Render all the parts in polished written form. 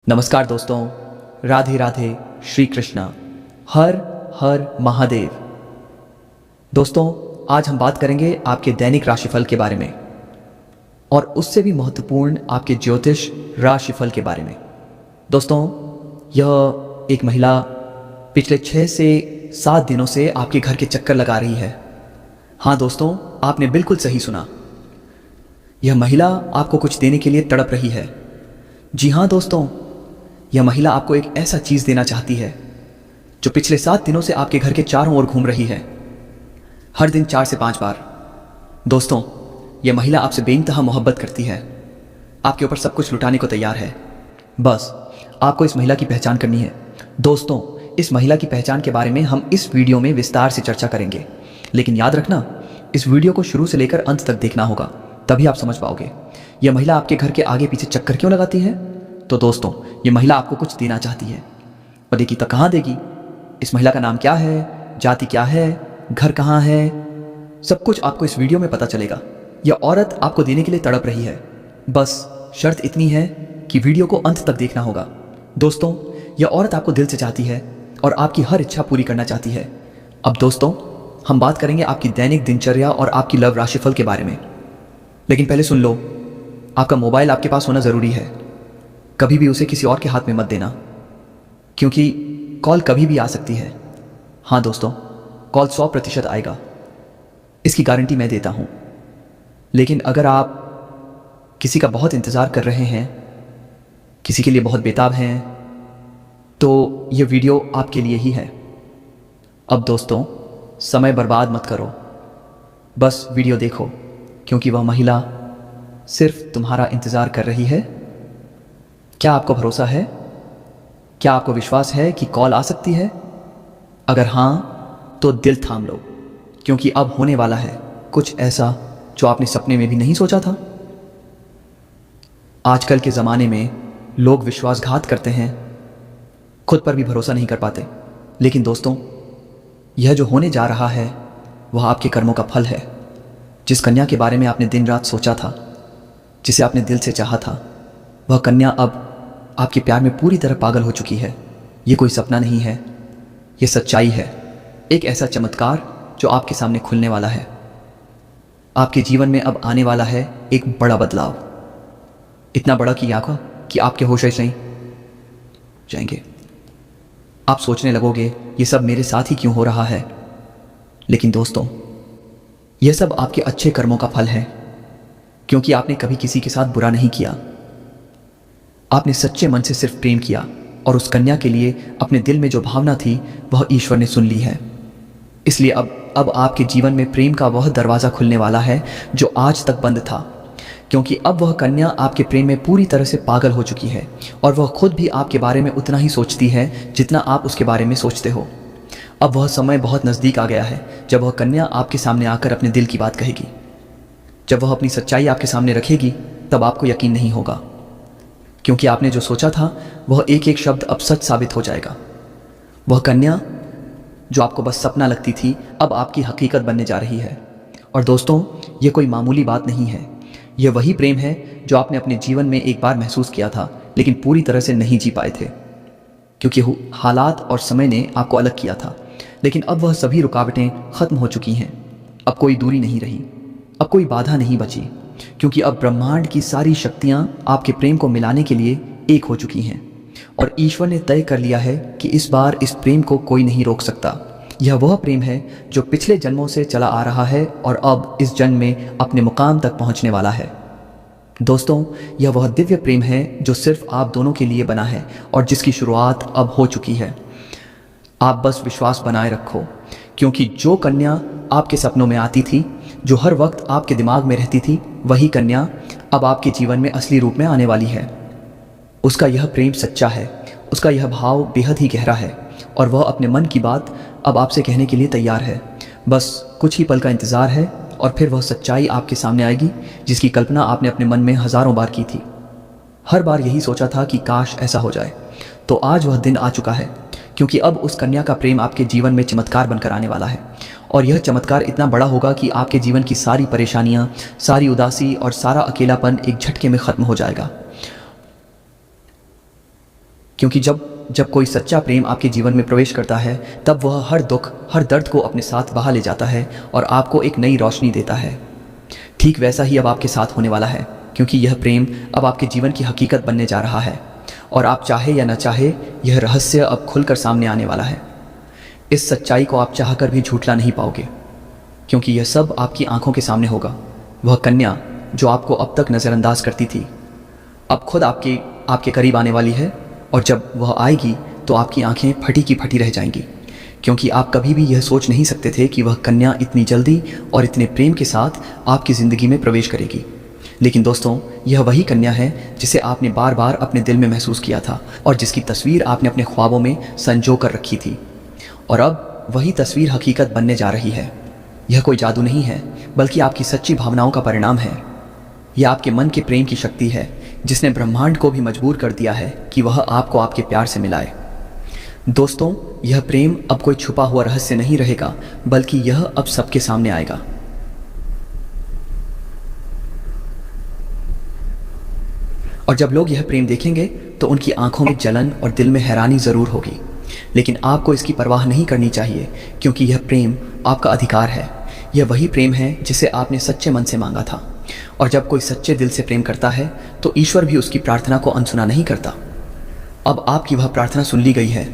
नमस्कार दोस्तों, राधे राधे, श्री कृष्णा, हर हर महादेव। दोस्तों, आज हम बात करेंगे आपके दैनिक राशिफल के बारे में और उससे भी महत्वपूर्ण आपके ज्योतिष राशिफल के बारे में। दोस्तों, यह एक महिला पिछले 6 से 7 दिनों से आपके घर के चक्कर लगा रही है। हाँ दोस्तों, आपने बिल्कुल सही सुना। यह महिला आपको कुछ देने के लिए तड़प रही है। जी हाँ दोस्तों, यह महिला आपको एक ऐसा चीज देना चाहती है जो पिछले 7 दिनों से आपके घर के चारों ओर घूम रही है, हर दिन 4 से 5 बार। दोस्तों, यह महिला आपसे बेइंतहा मोहब्बत करती है, आपके ऊपर सब कुछ लुटाने को तैयार है। बस आपको इस महिला की पहचान करनी है। दोस्तों, इस महिला की पहचान के बारे में हम इस वीडियो में विस्तार से चर्चा करेंगे, लेकिन याद रखना, इस वीडियो को शुरू से लेकर अंत तक देखना होगा, तभी आप समझ पाओगे यह महिला आपके घर के आगे पीछे चक्कर क्यों लगाती है। तो दोस्तों, ये महिला आपको कुछ देना चाहती है, और देगी तो कहाँ देगी? इस महिला का नाम क्या है, जाति क्या है, घर कहाँ है, सब कुछ आपको इस वीडियो में पता चलेगा। यह औरत आपको देने के लिए तड़प रही है। बस शर्त इतनी है कि वीडियो को अंत तक देखना होगा। दोस्तों, यह औरत आपको दिल से चाहती है और आपकी हर इच्छा पूरी करना चाहती है। अब दोस्तों, हम बात करेंगे आपकी दैनिक दिनचर्या और आपकी लव राशिफल के बारे में। लेकिन पहले सुन लो, आपका मोबाइल आपके पास होना ज़रूरी है। कभी भी उसे किसी और के हाथ में मत देना, क्योंकि कॉल कभी भी आ सकती है। हाँ दोस्तों, कॉल 100% आएगा, इसकी गारंटी मैं देता हूँ। लेकिन अगर आप किसी का बहुत इंतज़ार कर रहे हैं, किसी के लिए बहुत बेताब हैं, तो ये वीडियो आपके लिए ही है। अब दोस्तों, समय बर्बाद मत करो, बस वीडियो देखो, क्योंकि वह महिला सिर्फ तुम्हारा इंतज़ार कर रही है। क्या आपको भरोसा है? क्या आपको विश्वास है कि कॉल आ सकती है? अगर हाँ, तो दिल थाम लो, क्योंकि अब होने वाला है कुछ ऐसा जो आपने सपने में भी नहीं सोचा था। आजकल के ज़माने में लोग विश्वासघात करते हैं, खुद पर भी भरोसा नहीं कर पाते। लेकिन दोस्तों, यह जो होने जा रहा है वह आपके कर्मों का फल है। जिस कन्या के बारे में आपने दिन रात सोचा था, जिसे आपने दिल से चाहा था, वह कन्या अब आपके प्यार में पूरी तरह पागल हो चुकी है। ये कोई सपना नहीं है, ये सच्चाई है। एक ऐसा चमत्कार जो आपके सामने खुलने वाला है। आपके जीवन में अब आने वाला है एक बड़ा बदलाव, इतना बड़ा कि आपके होश नहीं जाएंगे। आप सोचने लगोगे, ये सब मेरे साथ ही क्यों हो रहा है? लेकिन दोस्तों, यह सब आपके अच्छे कर्मों का फल है, क्योंकि आपने कभी किसी के साथ बुरा नहीं किया। आपने सच्चे मन से सिर्फ प्रेम किया, और उस कन्या के लिए अपने दिल में जो भावना थी वह ईश्वर ने सुन ली है। इसलिए अब आपके जीवन में प्रेम का वह दरवाज़ा खुलने वाला है जो आज तक बंद था, क्योंकि अब वह कन्या आपके प्रेम में पूरी तरह से पागल हो चुकी है, और वह खुद भी आपके बारे में उतना ही सोचती है जितना आप उसके बारे में सोचते हो। अब वह समय बहुत नज़दीक आ गया है जब वह कन्या आपके सामने आकर अपने दिल की बात कहेगी। जब वह अपनी सच्चाई आपके सामने रखेगी, तब आपको यकीन नहीं होगा, क्योंकि आपने जो सोचा था वह एक एक शब्द अब सच साबित हो जाएगा। वह कन्या जो आपको बस सपना लगती थी, अब आपकी हकीकत बनने जा रही है। और दोस्तों, ये कोई मामूली बात नहीं है, यह वही प्रेम है जो आपने अपने जीवन में एक बार महसूस किया था, लेकिन पूरी तरह से नहीं जी पाए थे, क्योंकि हालात और समय ने आपको अलग किया था। लेकिन अब वह सभी रुकावटें खत्म हो चुकी हैं। अब कोई दूरी नहीं रही, अब कोई बाधा नहीं बची, क्योंकि अब ब्रह्मांड की सारी शक्तियां आपके प्रेम को मिलाने के लिए एक हो चुकी हैं, और ईश्वर ने तय कर लिया है कि इस बार इस प्रेम को कोई नहीं रोक सकता। यह वह प्रेम है जो पिछले जन्मों से चला आ रहा है और अब इस जन्म में अपने मुकाम तक पहुंचने वाला है। दोस्तों, यह वह दिव्य प्रेम है जो सिर्फ आप दोनों के लिए बना है और जिसकी शुरुआत अब हो चुकी है। आप बस विश्वास बनाए रखो, क्योंकि जो कन्या आपके सपनों में आती थी, जो हर वक्त आपके दिमाग में रहती थी, वही कन्या अब आपके जीवन में असली रूप में आने वाली है। उसका यह प्रेम सच्चा है, उसका यह भाव बेहद ही गहरा है, और वह अपने मन की बात अब आपसे कहने के लिए तैयार है। बस कुछ ही पल का इंतज़ार है, और फिर वह सच्चाई आपके सामने आएगी जिसकी कल्पना आपने अपने मन में हज़ारों बार की थी। हर बार यही सोचा था कि काश ऐसा हो जाए। तो आज वह दिन आ चुका है, क्योंकि अब उस कन्या का प्रेम आपके जीवन में चमत्कार बनकर आने वाला है, और यह चमत्कार इतना बड़ा होगा कि आपके जीवन की सारी परेशानियां, सारी उदासी और सारा अकेलापन एक झटके में ख़त्म हो जाएगा। क्योंकि जब जब कोई सच्चा प्रेम आपके जीवन में प्रवेश करता है तब वह हर दुख हर दर्द को अपने साथ बहा ले जाता है और आपको एक नई रोशनी देता है। ठीक वैसा ही अब आपके साथ होने वाला है, क्योंकि यह प्रेम अब आपके जीवन की हकीकत बनने जा रहा है और आप चाहे या न चाहे यह रहस्य अब खुलकर सामने आने वाला है। इस सच्चाई को आप चाहकर भी झूठला नहीं पाओगे, क्योंकि यह सब आपकी आंखों के सामने होगा। वह कन्या जो आपको अब तक नज़रअंदाज करती थी अब खुद आपके करीब आने वाली है, और जब वह आएगी तो आपकी आंखें फटी की फटी रह जाएंगी, क्योंकि आप कभी भी यह सोच नहीं सकते थे कि वह कन्या इतनी जल्दी और इतने प्रेम के साथ आपकी ज़िंदगी में प्रवेश करेगी। लेकिन दोस्तों, यह वही कन्या है जिसे आपने बार बार अपने दिल में महसूस किया था और जिसकी तस्वीर आपने अपने ख्वाबों में संजो कर रखी थी, और अब वही तस्वीर हकीकत बनने जा रही है। यह कोई जादू नहीं है, बल्कि आपकी सच्ची भावनाओं का परिणाम है। यह आपके मन के प्रेम की शक्ति है, जिसने ब्रह्मांड को भी मजबूर कर दिया है कि वह आपको आपके प्यार से मिलाए। दोस्तों, यह प्रेम अब कोई छुपा हुआ रहस्य नहीं रहेगा, बल्कि यह अब सबके सामने आएगा। और जब लोग यह प्रेम देखेंगे तो उनकी आंखों में जलन और दिल में हैरानी ज़रूर होगी, लेकिन आपको इसकी परवाह नहीं करनी चाहिए, क्योंकि यह प्रेम आपका अधिकार है। यह वही प्रेम है जिसे आपने सच्चे मन से मांगा था, और जब कोई सच्चे दिल से प्रेम करता है तो ईश्वर भी उसकी प्रार्थना को अनसुना नहीं करता। अब आपकी वह प्रार्थना सुन ली गई है।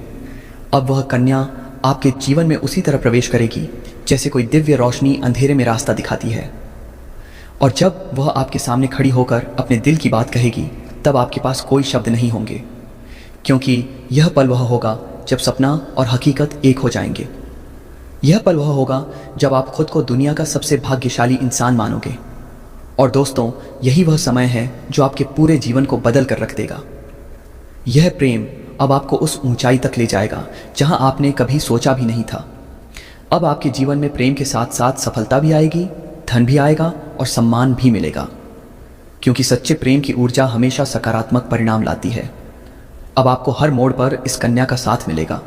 अब वह कन्या आपके जीवन में उसी तरह प्रवेश करेगी जैसे कोई दिव्य रोशनी अंधेरे में रास्ता दिखाती है, और जब वह आपके सामने खड़ी होकर अपने दिल की बात कहेगी तब आपके पास कोई शब्द नहीं होंगे, क्योंकि यह पल वह होगा जब सपना और हकीकत एक हो जाएंगे। यह पल वह होगा जब आप खुद को दुनिया का सबसे भाग्यशाली इंसान मानोगे। और दोस्तों, यही वह समय है जो आपके पूरे जीवन को बदल कर रख देगा। यह प्रेम अब आपको उस ऊंचाई तक ले जाएगा जहां आपने कभी सोचा भी नहीं था। अब आपके जीवन में प्रेम के साथ साथ सफलता भी आएगी, धन भी आएगा और सम्मान भी मिलेगा, क्योंकि सच्चे प्रेम की ऊर्जा हमेशा सकारात्मक परिणाम लाती है। अब आपको हर मोड़ पर इस कन्या का साथ मिलेगा।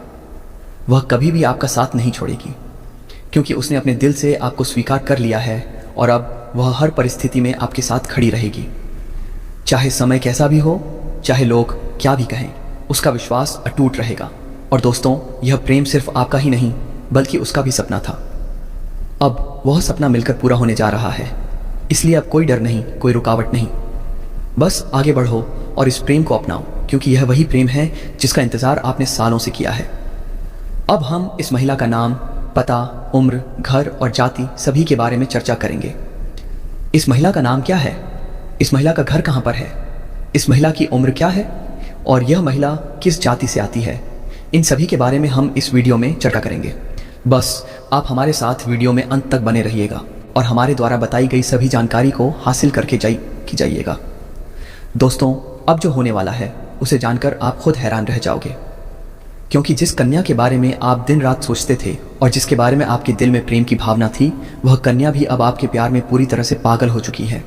वह कभी भी आपका साथ नहीं छोड़ेगी, क्योंकि उसने अपने दिल से आपको स्वीकार कर लिया है, और अब वह हर परिस्थिति में आपके साथ खड़ी रहेगी। चाहे समय कैसा भी हो, चाहे लोग क्या भी कहें, उसका विश्वास अटूट रहेगा। और दोस्तों, यह प्रेम सिर्फ आपका ही नहीं बल्कि उसका भी सपना था। अब वह सपना मिलकर पूरा होने जा रहा है, इसलिए अब कोई डर नहीं, कोई रुकावट नहीं। बस आगे बढ़ो और इस प्रेम को अपनाओ, क्योंकि यह वही प्रेम है जिसका इंतज़ार आपने सालों से किया है। अब हम इस महिला का नाम, पता, उम्र, घर और जाति सभी के बारे में चर्चा करेंगे। इस महिला का नाम क्या है? इस महिला का घर कहाँ पर है? इस महिला की उम्र क्या है? और यह महिला किस जाति से आती है? इन सभी के बारे में हम इस वीडियो में चर्चा करेंगे। बस आप हमारे साथ वीडियो में अंत तक बने रहिएगा और हमारे द्वारा बताई गई सभी जानकारी को हासिल करके जाइएगा। दोस्तों, अब जो होने वाला है उसे जानकर आप खुद हैरान रह जाओगे, क्योंकि जिस कन्या के बारे में आप दिन रात सोचते थे और जिसके बारे में आपके दिल में प्रेम की भावना थी, वह कन्या भी अब आपके प्यार में पूरी तरह से पागल हो चुकी है।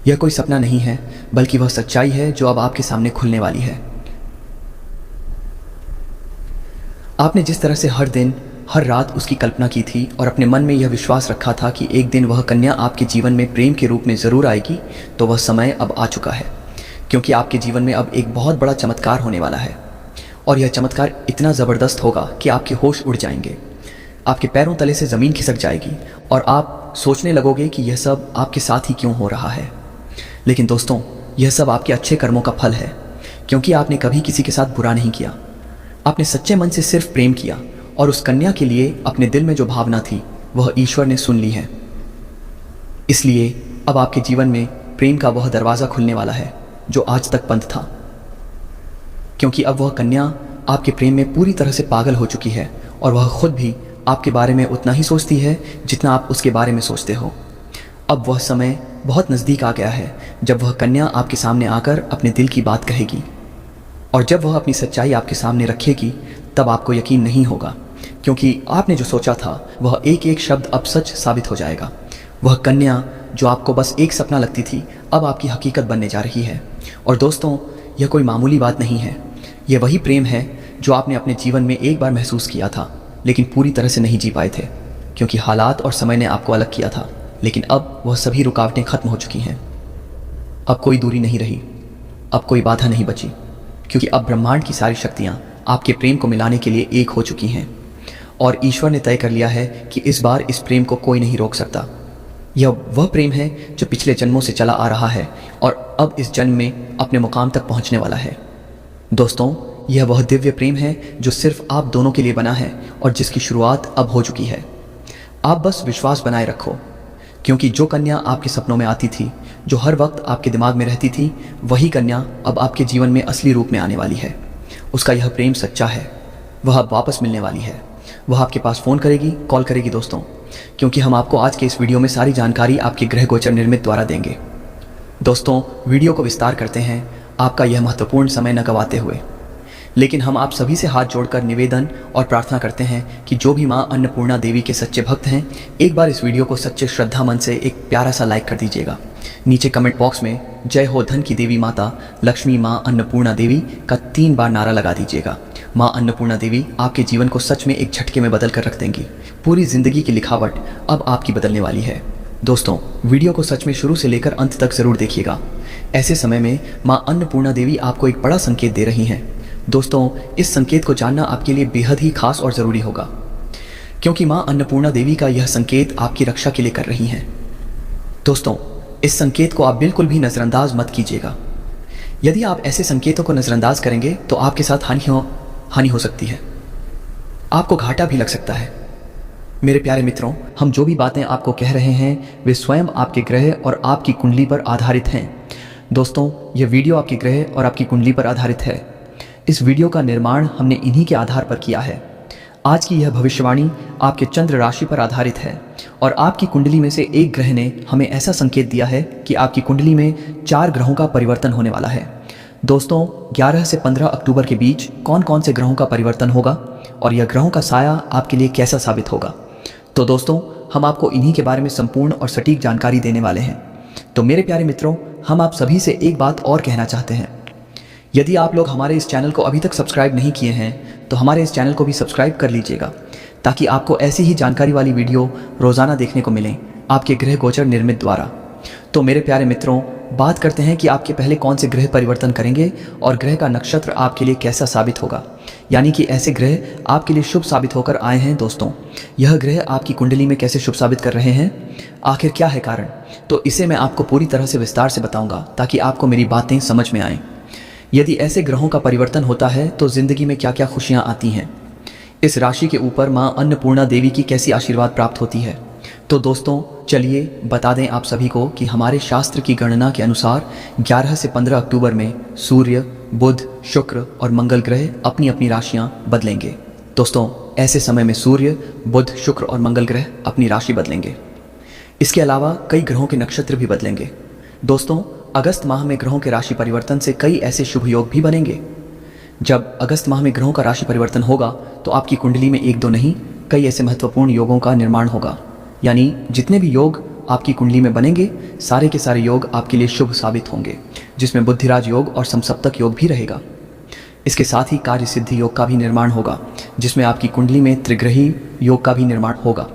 यह कोई सपना नहीं है, बल्कि वह सच्चाई है जो अब आपके सामने खुलने वाली है। आपने जिस तरह से हर दिन हर रात उसकी कल्पना की थी और अपने मन में यह विश्वास रखा था कि एक दिन वह कन्या आपके जीवन में प्रेम के रूप में ज़रूर आएगी, तो वह समय अब आ चुका है, क्योंकि आपके जीवन में अब एक बहुत बड़ा चमत्कार होने वाला है। और यह चमत्कार इतना ज़बरदस्त होगा कि आपके होश उड़ जाएंगे, आपके पैरों तले से ज़मीन खिसक जाएगी और आप सोचने लगोगे कि यह सब आपके साथ ही क्यों हो रहा है। लेकिन दोस्तों, यह सब आपके अच्छे कर्मों का फल है, क्योंकि आपने कभी किसी के साथ बुरा नहीं किया। आपने सच्चे मन से सिर्फ प्रेम किया, और उस कन्या के लिए अपने दिल में जो भावना थी वह ईश्वर ने सुन ली है। इसलिए अब आपके जीवन में प्रेम का वह दरवाज़ा खुलने वाला है जो आज तक बंद था, क्योंकि अब वह कन्या आपके प्रेम में पूरी तरह से पागल हो चुकी है और वह खुद भी आपके बारे में उतना ही सोचती है जितना आप उसके बारे में सोचते हो। अब वह समय बहुत नज़दीक आ गया है जब वह कन्या आपके सामने आकर अपने दिल की बात कहेगी, और जब वह अपनी सच्चाई आपके सामने रखेगी तब आपको यकीन नहीं होगा, क्योंकि आपने जो सोचा था वह एक एक शब्द अब सच साबित हो जाएगा। वह कन्या जो आपको बस एक सपना लगती थी अब आपकी हकीकत बनने जा रही है। और दोस्तों, यह कोई मामूली बात नहीं है, यह वही प्रेम है जो आपने अपने जीवन में एक बार महसूस किया था, लेकिन पूरी तरह से नहीं जी पाए थे, क्योंकि हालात और समय ने आपको अलग किया था। लेकिन अब वह सभी रुकावटें खत्म हो चुकी हैं। अब कोई दूरी नहीं रही, अब कोई बाधा नहीं बची, क्योंकि अब ब्रह्मांड की सारी शक्तियाँ आपके प्रेम को मिलाने के लिए एक हो चुकी हैं और ईश्वर ने तय कर लिया है कि इस बार इस प्रेम को कोई नहीं रोक सकता। यह वह प्रेम है जो पिछले जन्मों से चला आ रहा है और अब इस जन्म में अपने मुकाम तक पहुंचने वाला है। दोस्तों, यह वह दिव्य प्रेम है जो सिर्फ आप दोनों के लिए बना है और जिसकी शुरुआत अब हो चुकी है। आप बस विश्वास बनाए रखो, क्योंकि जो कन्या आपके सपनों में आती थी, जो हर वक्त आपके दिमाग में रहती थी, वही कन्या अब आपके जीवन में असली रूप में आने वाली है। उसका यह प्रेम सच्चा है, वह अब वापस मिलने वाली है। वह आपके पास फ़ोन करेगी, कॉल करेगी दोस्तों, क्योंकि हम आपको आज के इस वीडियो में सारी जानकारी आपके ग्रह गोचर निर्मित द्वारा देंगे। दोस्तों, वीडियो को विस्तार करते हैं आपका यह महत्वपूर्ण समय न गवाते हुए, लेकिन हम आप सभी से हाथ जोड़कर निवेदन और प्रार्थना करते हैं कि जो भी माँ अन्नपूर्णा देवी के सच्चे भक्त हैं, एक बार इस वीडियो को सच्चे श्रद्धा मन से एक प्यारा सा लाइक कर दीजिएगा। नीचे कमेंट बॉक्स में जय हो धन की देवी माता लक्ष्मी माँ अन्नपूर्णा देवी का 3 बार नारा लगा दीजिएगा। माँ अन्नपूर्णा देवी आपके जीवन को सच में एक झटके में बदल कर रख देंगी। पूरी जिंदगी की लिखावट अब आपकी बदलने वाली है। दोस्तों, वीडियो को सच में शुरू से लेकर अंत तक जरूर देखिएगा। ऐसे समय में माँ अन्नपूर्णा देवी आपको एक बड़ा संकेत दे रही हैं। दोस्तों, इस संकेत को जानना आपके लिए बेहद ही खास और ज़रूरी होगा, क्योंकि माँ अन्नपूर्णा देवी का यह संकेत आपकी रक्षा के लिए कर रही हैं। दोस्तों, इस संकेत को आप बिल्कुल भी नज़रअंदाज मत कीजिएगा। यदि आप ऐसे संकेतों को नज़रअंदाज करेंगे तो आपके साथ हानि हो सकती है, आपको घाटा भी लग सकता है। मेरे प्यारे मित्रों, हम जो भी बातें आपको कह रहे हैं वे स्वयं आपके ग्रह और आपकी कुंडली पर आधारित हैं। दोस्तों, यह वीडियो आपके ग्रह और आपकी कुंडली पर आधारित है। इस वीडियो का निर्माण हमने इन्हीं के आधार पर किया है। आज की यह भविष्यवाणी आपके चंद्र राशि पर आधारित है और आपकी कुंडली में से एक ग्रह ने हमें ऐसा संकेत दिया है कि आपकी कुंडली में 4 ग्रहों का परिवर्तन होने वाला है। दोस्तों, 11 से 15 अक्टूबर के बीच कौन कौन से ग्रहों का परिवर्तन होगा और यह ग्रहों का साया आपके लिए कैसा साबित होगा, तो दोस्तों हम आपको इन्हीं के बारे में संपूर्ण और सटीक जानकारी देने वाले हैं। तो मेरे प्यारे मित्रों, हम आप सभी से एक बात और कहना चाहते हैं। यदि आप लोग हमारे इस चैनल को अभी तक सब्सक्राइब नहीं किए हैं तो हमारे इस चैनल को भी सब्सक्राइब कर लीजिएगा, ताकि आपको ऐसी ही जानकारी वाली वीडियो रोज़ाना देखने को मिलें आपके ग्रह गोचर निर्मित द्वारा। तो मेरे प्यारे मित्रों, बात करते हैं कि आपके पहले कौन से ग्रह परिवर्तन करेंगे और ग्रह का नक्षत्र आपके लिए कैसा साबित होगा, यानी कि ऐसे ग्रह आपके लिए शुभ साबित होकर आए हैं। दोस्तों, यह ग्रह आपकी कुंडली में कैसे शुभ साबित कर रहे हैं, आखिर क्या है कारण, तो इसे मैं आपको पूरी तरह से विस्तार से बताऊंगा ताकि आपको मेरी बातें समझ में आएँ। यदि ऐसे ग्रहों का परिवर्तन होता है तो जिंदगी में क्या क्या खुशियाँ आती हैं, इस राशि के ऊपर माँ अन्नपूर्णा देवी की कैसी आशीर्वाद प्राप्त होती है। तो दोस्तों, चलिए बता दें आप सभी को कि हमारे शास्त्र की गणना के अनुसार 11 से 15 अक्टूबर में सूर्य, बुध, शुक्र और मंगल ग्रह अपनी अपनी राशियां बदलेंगे। दोस्तों, ऐसे समय में सूर्य, बुध, शुक्र और मंगल ग्रह अपनी राशि बदलेंगे। इसके अलावा कई ग्रहों के नक्षत्र भी बदलेंगे। दोस्तों, अगस्त माह में ग्रहों के राशि परिवर्तन से कई ऐसे शुभ योग भी बनेंगे। जब अगस्त माह में ग्रहों का राशि परिवर्तन होगा तो आपकी कुंडली में 1-2 नहीं, कई ऐसे महत्वपूर्ण योगों का निर्माण होगा। यानी जितने भी योग आपकी कुंडली में बनेंगे, सारे के सारे योग आपके लिए शुभ साबित होंगे, जिसमें बुद्धिराज योग और समसप्तक योग भी रहेगा। इसके साथ ही कार्य सिद्धि योग का भी निर्माण होगा, जिसमें आपकी कुंडली में त्रिग्रही योग का भी निर्माण होगा।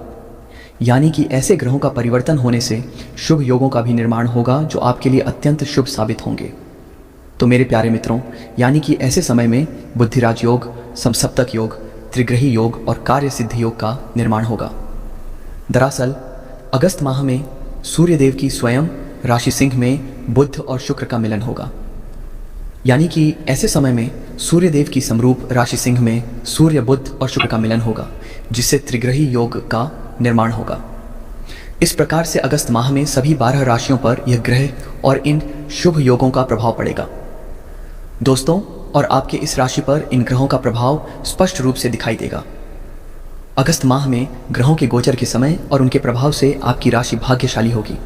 यानी कि ऐसे ग्रहों का परिवर्तन होने से शुभ योगों का भी निर्माण होगा जो आपके लिए अत्यंत शुभ साबित होंगे। तो मेरे प्यारे मित्रों, यानी कि ऐसे समय में बुद्धिराज योग, समसप्तक योग, त्रिग्रही योग और कार्य सिद्धि योग का निर्माण होगा। दरअसल अगस्त माह में सूर्यदेव की स्वयं राशि सिंह में बुध और शुक्र का मिलन होगा। यानी कि ऐसे समय में सूर्यदेव की समरूप राशि सिंह में सूर्य, बुध और शुक्र का मिलन होगा, जिससे त्रिग्रही योग का निर्माण होगा। इस प्रकार से अगस्त माह में सभी 12 राशियों पर यह ग्रह और इन शुभ योगों का प्रभाव पड़ेगा। दोस्तों, और आपके इस राशि पर इन ग्रहों का प्रभाव स्पष्ट रूप से दिखाई देगा। अगस्त माह में ग्रहों के गोचर के समय और उनके प्रभाव से आपकी राशि भाग्यशाली होगी,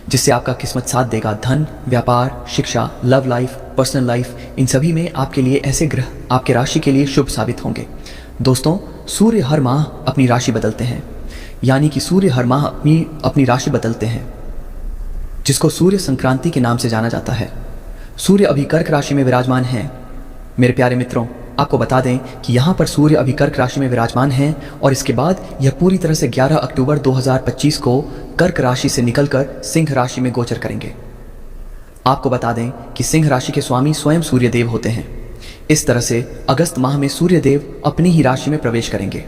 जिससे आपका किस्मत साथ देगा। धन, व्यापार, शिक्षा, लव लाइफ, पर्सनल लाइफ, इन सभी में आपके लिए ऐसे ग्रह आपके राशि के लिए शुभ साबित होंगे। दोस्तों, सूर्य हर माह अपनी राशि बदलते हैं, यानी कि सूर्य हर माह अपनी राशि बदलते हैं, जिसको सूर्य संक्रांति के नाम से जाना जाता है। सूर्य अभी कर्क राशि में विराजमान हैं। मेरे प्यारे मित्रों, आपको बता दें कि यहाँ पर सूर्य अभी कर्क राशि में विराजमान हैं और इसके बाद यह पूरी तरह से 11 अक्टूबर 2025 को कर्क राशि से निकलकर सिंह राशि में गोचर करेंगे। आपको बता दें कि सिंह राशि के स्वामी स्वयं सूर्यदेव होते हैं। इस तरह से अगस्त माह में सूर्य देव अपनी ही राशि में प्रवेश करेंगे।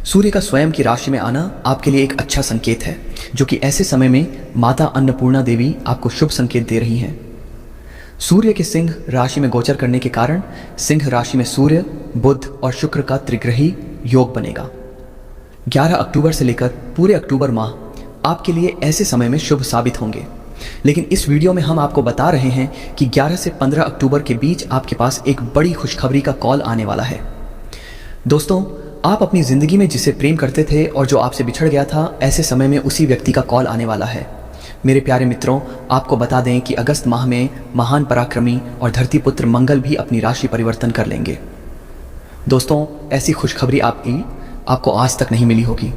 सूर्य का स्वयं की राशि में आना आपके लिए एक अच्छा संकेत है, जो कि ऐसे समय में माता अन्नपूर्णा देवी आपको शुभ संकेत दे रही हैं। सूर्य के सिंह राशि में गोचर करने के कारण सिंह राशि में सूर्य, बुध और शुक्र का त्रिग्रही योग बनेगा। 11 अक्टूबर से लेकर पूरे अक्टूबर माह आपके लिए ऐसे समय में शुभ साबित होंगे। लेकिन इस वीडियो में हम आपको बता रहे हैं कि 11 से 15 अक्टूबर के बीच आपके पास एक बड़ी खुशखबरी का कॉल आने वाला है। दोस्तों, आप अपनी ज़िंदगी में जिसे प्रेम करते थे और जो आपसे बिछड़ गया था, ऐसे समय में उसी व्यक्ति का कॉल आने वाला है। मेरे प्यारे मित्रों, आपको बता दें कि अगस्त माह में महान पराक्रमी और धरतीपुत्र मंगल भी अपनी राशि परिवर्तन कर लेंगे। दोस्तों, ऐसी खुशखबरी आपको आज तक नहीं मिली होगी।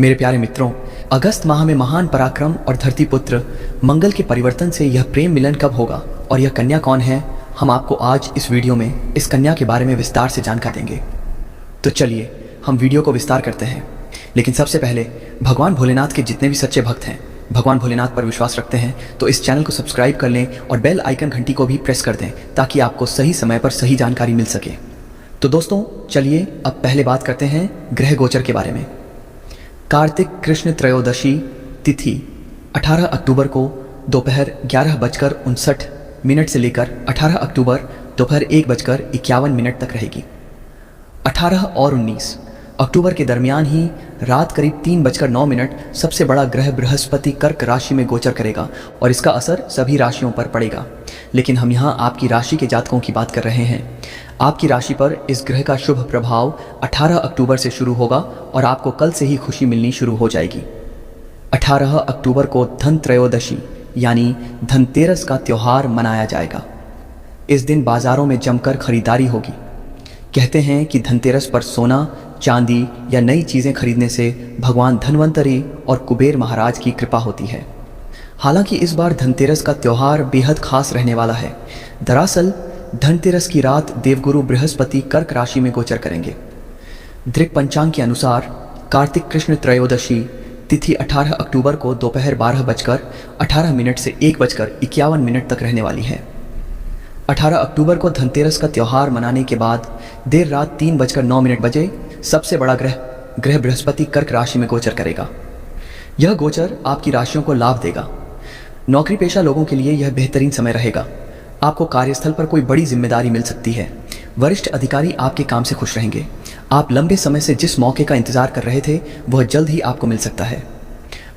मेरे प्यारे मित्रों, अगस्त माह में महान पराक्रम और धरतीपुत्र मंगल के परिवर्तन से यह प्रेम मिलन कब होगा और यह कन्या कौन है, हम आपको आज इस वीडियो में इस कन्या के बारे में विस्तार से जानकारी देंगे। तो चलिए हम वीडियो को विस्तार करते हैं। लेकिन सबसे पहले भगवान भोलेनाथ के जितने भी सच्चे भक्त हैं, भगवान भोलेनाथ पर विश्वास रखते हैं, तो इस चैनल को सब्सक्राइब कर लें और बेल आइकन घंटी को भी प्रेस कर दें, ताकि आपको सही समय पर सही जानकारी मिल सके। तो दोस्तों, चलिए अब पहले बात करते हैं ग्रह गोचर के बारे में। कार्तिक कृष्ण त्रयोदशी तिथि 18 अक्टूबर को दोपहर 11:59 से लेकर 18 अक्टूबर दोपहर 1:51 तक रहेगी। 18 और 19 अक्टूबर के दरमियान ही रात करीब 3:09 सबसे बड़ा ग्रह बृहस्पति कर्क राशि में गोचर करेगा और इसका असर सभी राशियों पर पड़ेगा। लेकिन हम यहाँ आपकी राशि के जातकों की बात कर रहे हैं। आपकी राशि पर इस ग्रह का शुभ प्रभाव 18 अक्टूबर से शुरू होगा और आपको कल से ही खुशी मिलनी शुरू हो जाएगी। 18 अक्टूबर को धन त्रयोदशी यानी धनतेरस का त्यौहार मनाया जाएगा। इस दिन बाजारों में जमकर खरीदारी होगी। कहते हैं कि धनतेरस पर सोना, चांदी या नई चीज़ें खरीदने से भगवान धन्वंतरी और कुबेर महाराज की कृपा होती है। हालांकि इस बार धनतेरस का त्यौहार बेहद खास रहने वाला है। दरअसल धनतेरस की रात देवगुरु बृहस्पति कर्क राशि में गोचर करेंगे। दृक पंचांग के अनुसार कार्तिक कृष्ण त्रयोदशी तिथि 18 अक्टूबर को दोपहर 12:18 से 1:51 तक रहने वाली है। 18 अक्टूबर को धनतेरस का त्यौहार मनाने के बाद देर रात 3:09 बजे सबसे बड़ा ग्रह बृहस्पति कर्क राशि में गोचर करेगा। यह गोचर आपकी राशियों को लाभ देगा। नौकरी पेशा लोगों के लिए यह बेहतरीन समय रहेगा। आपको कार्यस्थल पर कोई बड़ी जिम्मेदारी मिल सकती है। वरिष्ठ अधिकारी आपके काम से खुश रहेंगे। आप लंबे समय से जिस मौके का इंतजार कर रहे थे, वह जल्द ही आपको मिल सकता है।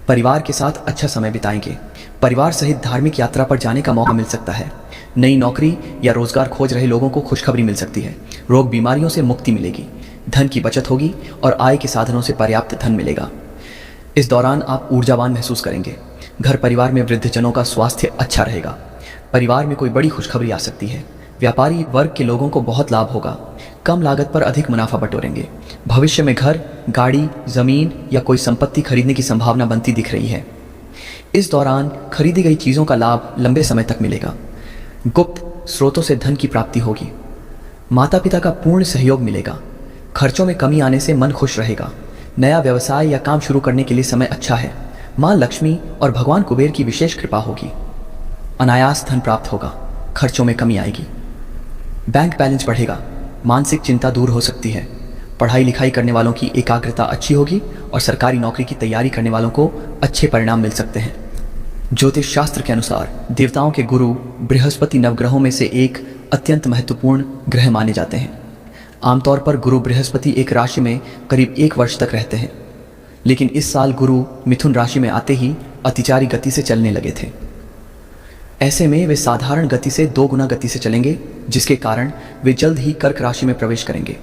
परिवार के साथ अच्छा समय बिताएंगे। परिवार सहित धार्मिक यात्रा पर जाने का मौका मिल सकता है। नई नौकरी या रोजगार खोज रहे लोगों को खुशखबरी मिल सकती है। रोग बीमारियों से मुक्ति मिलेगी। धन की बचत होगी और आय के साधनों से पर्याप्त धन मिलेगा। इस दौरान आप ऊर्जावान महसूस करेंगे। घर परिवार में वृद्धजनों का स्वास्थ्य अच्छा रहेगा। परिवार में कोई बड़ी खुशखबरी आ सकती है। व्यापारी वर्ग के लोगों को बहुत लाभ होगा। कम लागत पर अधिक मुनाफा बटोरेंगे। भविष्य में घर, गाड़ी, जमीन या कोई संपत्ति खरीदने की संभावना बनती दिख रही है। इस दौरान खरीदी गई चीज़ों का लाभ लंबे समय तक मिलेगा। गुप्त स्रोतों से धन की प्राप्ति होगी। माता पिता का पूर्ण सहयोग मिलेगा। खर्चों में कमी आने से मन खुश रहेगा। नया व्यवसाय या काम शुरू करने के लिए समय अच्छा है। माँ लक्ष्मी और भगवान कुबेर की विशेष कृपा होगी। अनायास धन प्राप्त होगा। खर्चों में कमी आएगी। बैंक बैलेंस बढ़ेगा। मानसिक चिंता दूर हो सकती है। पढ़ाई लिखाई करने वालों की एकाग्रता अच्छी होगी और सरकारी नौकरी की तैयारी करने वालों को अच्छे परिणाम मिल सकते हैं। ज्योतिष शास्त्र के अनुसार देवताओं के गुरु बृहस्पति नवग्रहों में से एक अत्यंत महत्वपूर्ण ग्रह माने जाते हैं। आमतौर पर गुरु बृहस्पति एक राशि में करीब 1 वर्ष तक रहते हैं, लेकिन इस साल गुरु मिथुन राशि में आते ही अतिचारी गति से चलने लगे थे। ऐसे में वे साधारण गति से 2 गुना गति से चलेंगे, जिसके कारण वे जल्द ही कर्क राशि में प्रवेश करेंगे।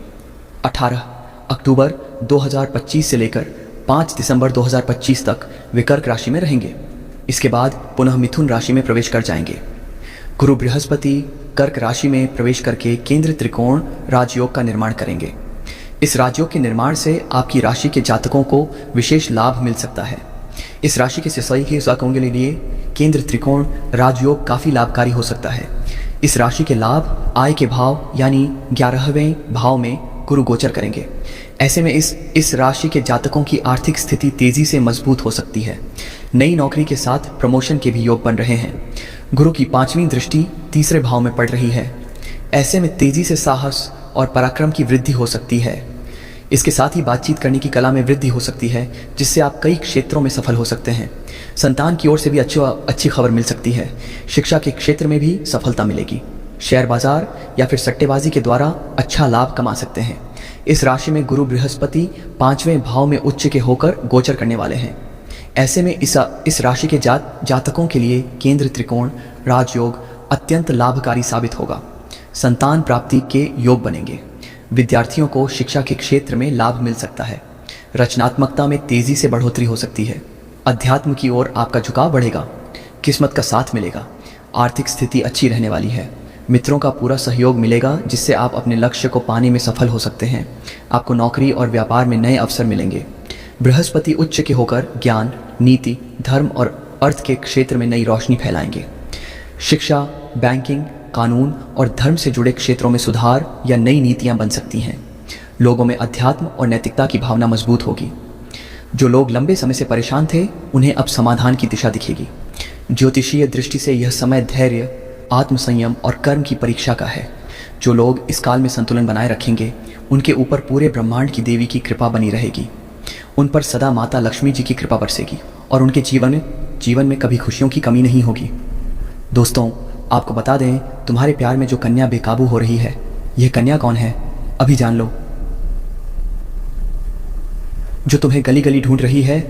18 अक्टूबर 2025 से लेकर 5 दिसंबर 2025 तक वे कर्क राशि में रहेंगे। इसके बाद पुनः मिथुन राशि में प्रवेश कर जाएंगे। गुरु बृहस्पति कर्क राशि में प्रवेश करके केंद्र त्रिकोण राजयोग का निर्माण करेंगे। इस राजयोग के निर्माण से आपकी राशि के जातकों को विशेष लाभ मिल सकता है। इस राशि के सिसई के जातकों के लिए केंद्र त्रिकोण राजयोग काफ़ी लाभकारी हो सकता है। इस राशि के लाभ आय के भाव यानी 11वें भाव में गुरु गोचर करेंगे। ऐसे में इस राशि के जातकों की आर्थिक स्थिति तेजी से मजबूत हो सकती है। नई नौकरी के साथ प्रमोशन के भी योग बन रहे हैं। गुरु की 5वीं दृष्टि तीसरे भाव में पड़ रही है। ऐसे में तेजी से साहस और पराक्रम की वृद्धि हो सकती है। इसके साथ ही बातचीत करने की कला में वृद्धि हो सकती है, जिससे आप कई क्षेत्रों में सफल हो सकते हैं। संतान की ओर से भी अच्छी खबर मिल सकती है। शिक्षा के क्षेत्र में भी सफलता मिलेगी। शेयर बाजार या फिर सट्टेबाजी के द्वारा अच्छा लाभ कमा सकते हैं। इस राशि में गुरु बृहस्पति 5वें भाव में उच्च के होकर गोचर करने वाले हैं। ऐसे में इस राशि के जातकों के लिए केंद्र त्रिकोण राजयोग अत्यंत लाभकारी साबित होगा। संतान प्राप्ति के योग बनेंगे। विद्यार्थियों को शिक्षा के क्षेत्र में लाभ मिल सकता है। रचनात्मकता में तेजी से बढ़ोतरी हो सकती है। अध्यात्म की ओर आपका झुकाव बढ़ेगा। किस्मत का साथ मिलेगा। आर्थिक स्थिति अच्छी रहने वाली है। मित्रों का पूरा सहयोग मिलेगा, जिससे आप अपने लक्ष्य को पाने में सफल हो सकते हैं। आपको नौकरी और व्यापार में नए अवसर मिलेंगे। बृहस्पति उच्च के होकर ज्ञान, नीति, धर्म और अर्थ के क्षेत्र में नई रोशनी फैलाएंगे। शिक्षा, बैंकिंग, कानून और धर्म से जुड़े क्षेत्रों में सुधार या नई नीतियां बन सकती हैं। लोगों में अध्यात्म और नैतिकता की भावना मजबूत होगी। जो लोग लंबे समय से परेशान थे, उन्हें अब समाधान की दिशा दिखेगी। ज्योतिषीय दृष्टि से यह समय धैर्य, आत्मसंयम और कर्म की परीक्षा का है। जो लोग इस काल में संतुलन बनाए रखेंगे, उनके ऊपर पूरे ब्रह्मांड की देवी की कृपा बनी रहेगी। उन पर सदा माता लक्ष्मी जी की कृपा बरसेगी और उनके जीवन में कभी खुशियों की कमी नहीं होगी। दोस्तों, आपको बता दें, तुम्हारे प्यार में जो कन्या बेकाबू हो रही है, यह कन्या कौन है अभी जान लो। जो तुम्हें गली गली ढूंढ रही है,